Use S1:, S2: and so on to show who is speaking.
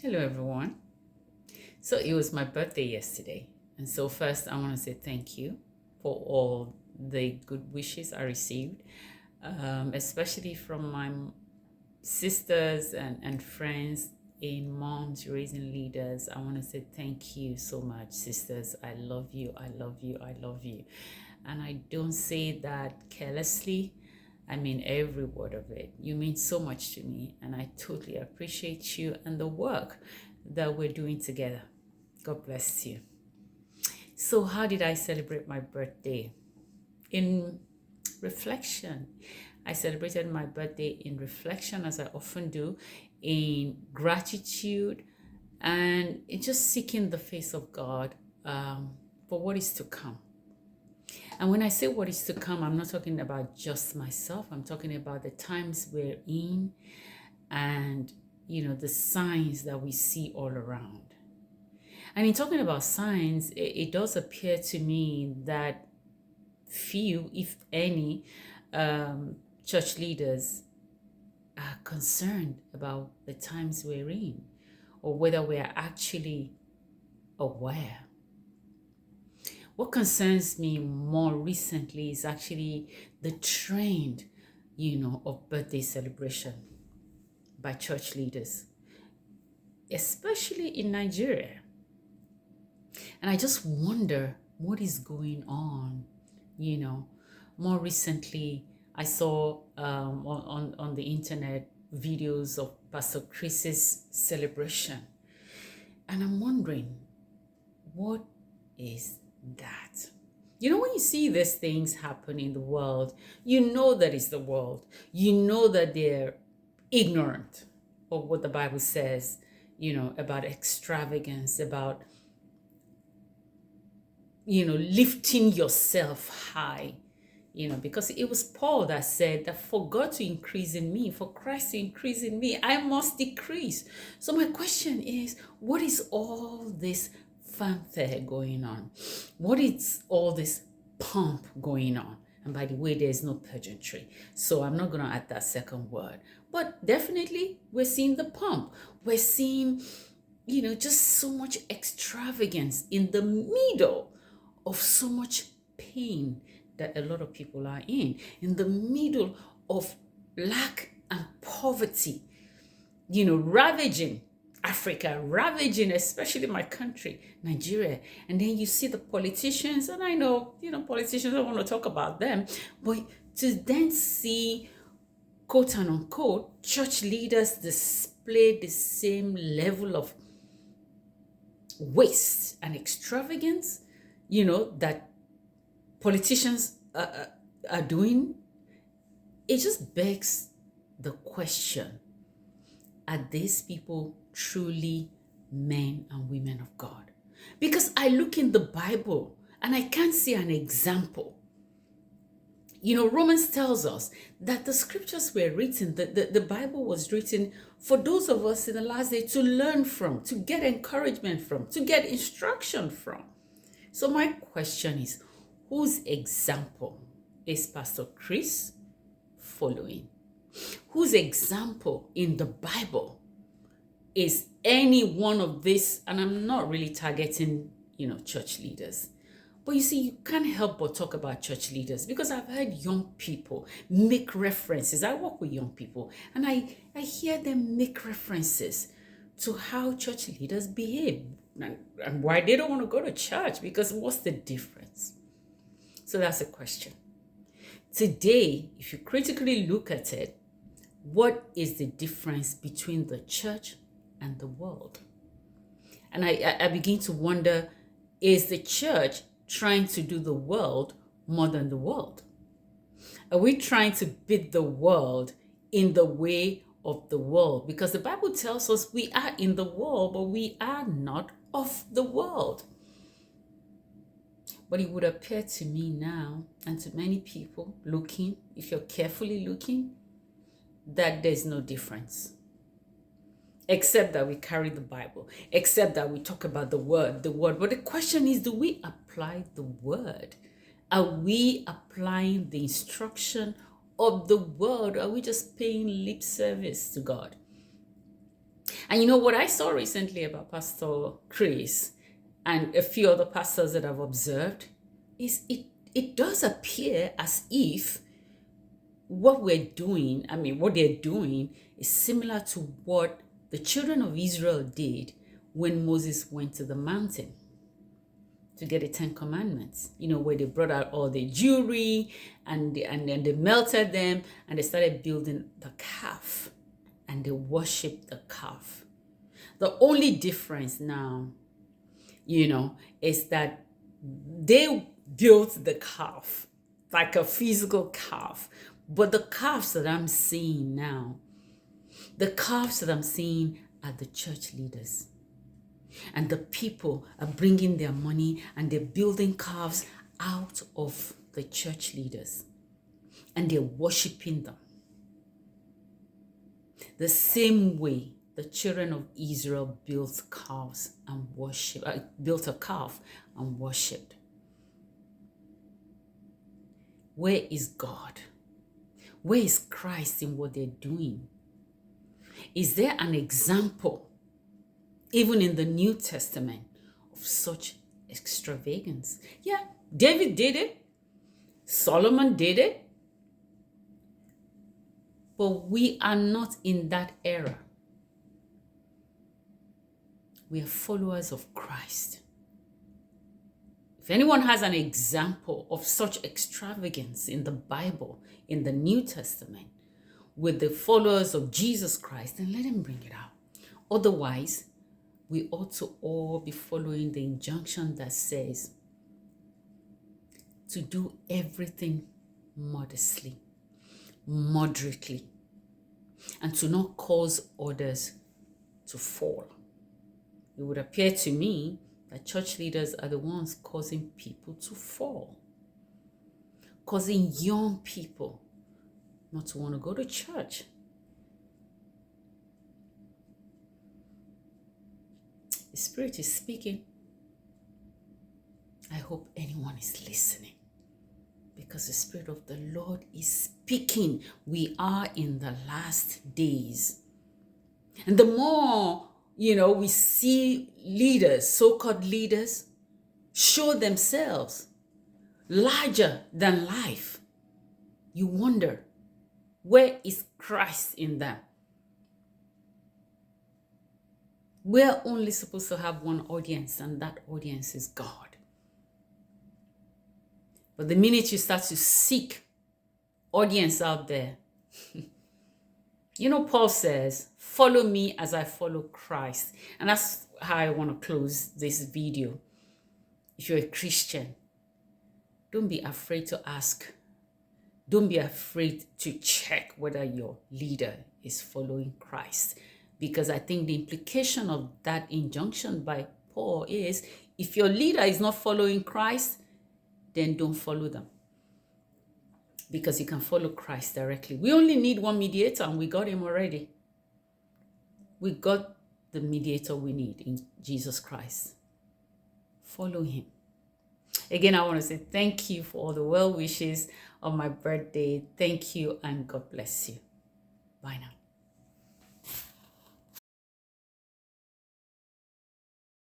S1: Hello, everyone. So it was my birthday yesterday. And so, first, I want to say thank you for all the good wishes I received, especially from my sisters and friends in Moms Raising Leaders. I want to say thank you so much, sisters. I love you. I love you. I love you. And I don't say that carelessly. I mean every word of it. You mean so much to me, and I totally appreciate you and the work that we're doing together. God bless you. So, how did I celebrate my birthday? In reflection. I celebrated my birthday in reflection, as I often do, in gratitude, and in just seeking the face of God for what is to come. And when I say what is to come, I'm not talking about just myself. I'm talking about the times we're in and, the signs that we see all around. And in talking about signs, it does appear to me that few, if any, church leaders are concerned about the times we're in or whether we are actually aware. What concerns me more recently is actually the trend, of birthday celebration by church leaders, especially in Nigeria. And I just wonder what is going on. More recently, I saw on the internet videos of Pastor Chris's celebration. And I'm wondering, what is that? When you see these things happen in the world, you know that it's the world. You know that they're ignorant of what the Bible says, about extravagance, about, lifting yourself high. Because it was Paul that said that for God to increase in me, for Christ to increase in me, I must decrease. So my question is, what is all this fanfare going on? What is all this pomp going on? And by the way, there's no pageantry. So I'm not going to add that second word. But definitely, we're seeing the pomp. We're seeing, just so much extravagance in the middle of so much pain that a lot of people are in the middle of lack and poverty, ravaging Africa, ravaging especially my country, Nigeria. And then you see the politicians, and I know, politicians don't want to talk about them, but to then see, quote and unquote, church leaders display the same level of waste and extravagance, that politicians are doing, it just begs the question, are these people truly men and women of God? Because I look in the Bible and I can't see an example. Romans tells us that the scriptures were written, the Bible was written for those of us in the last day to learn from, to get encouragement from, to get instruction from. So my question is, whose example is Pastor Chris following? Whose example in the Bible is any one of this? And I'm not really targeting, church leaders. But you see, you can't help but talk about church leaders because I've heard young people make references. I work with young people and I hear them make references to how church leaders behave and why they don't want to go to church, because what's the difference? So that's a question. Today, if you critically look at it, what is the difference between the church and the world? And I begin to wonder, is the church trying to do the world more than the world? Are we trying to beat the world in the way of the world? Because the Bible tells us we are in the world, but we are not of the world. But it would appear to me now, and to many people looking, if you're carefully looking, that there's no difference. Except that we carry the Bible, except that we talk about the word. But the question is, do we apply the word? Are we applying the instruction of the word? Are we just paying lip service to God? And you know what I saw recently about Pastor Chris and a few other pastors that I've observed is it does appear as if what what they're doing is similar to what the children of Israel did when Moses went to the mountain to get the Ten Commandments, where they brought out all the jewelry and then they melted them and they started building the calf and they worshiped the calf. The only difference now, is that they built the calf, like a physical calf. But the calves that I'm seeing now, the calves that I'm seeing are the church leaders. And the people are bringing their money and they're building calves out of the church leaders. And they're worshiping them. The same way the children of Israel built calves and built a calf and worshipped. Where is God? Where is Christ in what they're doing? Is there an example, even in the New Testament, of such extravagance? Yeah, David did it. Solomon did it. But we are not in that era. We are followers of Christ. If anyone has an example of such extravagance in the Bible, in the New Testament, with the followers of Jesus Christ, then let him bring it out. Otherwise, we ought to all be following the injunction that says to do everything modestly, moderately, and to not cause others to fall. It would appear to me that church leaders are the ones causing people to fall, causing young people not to want to go to church. The Spirit is speaking. I hope anyone is listening, because the Spirit of the Lord is speaking. We are in the last days. And the more, we see leaders, so-called leaders, show themselves larger than life, you wonder, where is Christ in them? We're only supposed to have one audience, and that audience is God. But the minute you start to seek audience out there, Paul says, follow me as I follow Christ. And that's how I want to close this video. If you're a Christian, don't be afraid to ask. Don't be afraid to check whether your leader is following Christ. Because I think the implication of that injunction by Paul is, if your leader is not following Christ, then don't follow them. Because you can follow Christ directly. We only need one mediator, and we got him already. We got the mediator we need in Jesus Christ. Follow him. Again, I want to say thank you for all the well wishes on my birthday. Thank you, and God bless you. Bye now.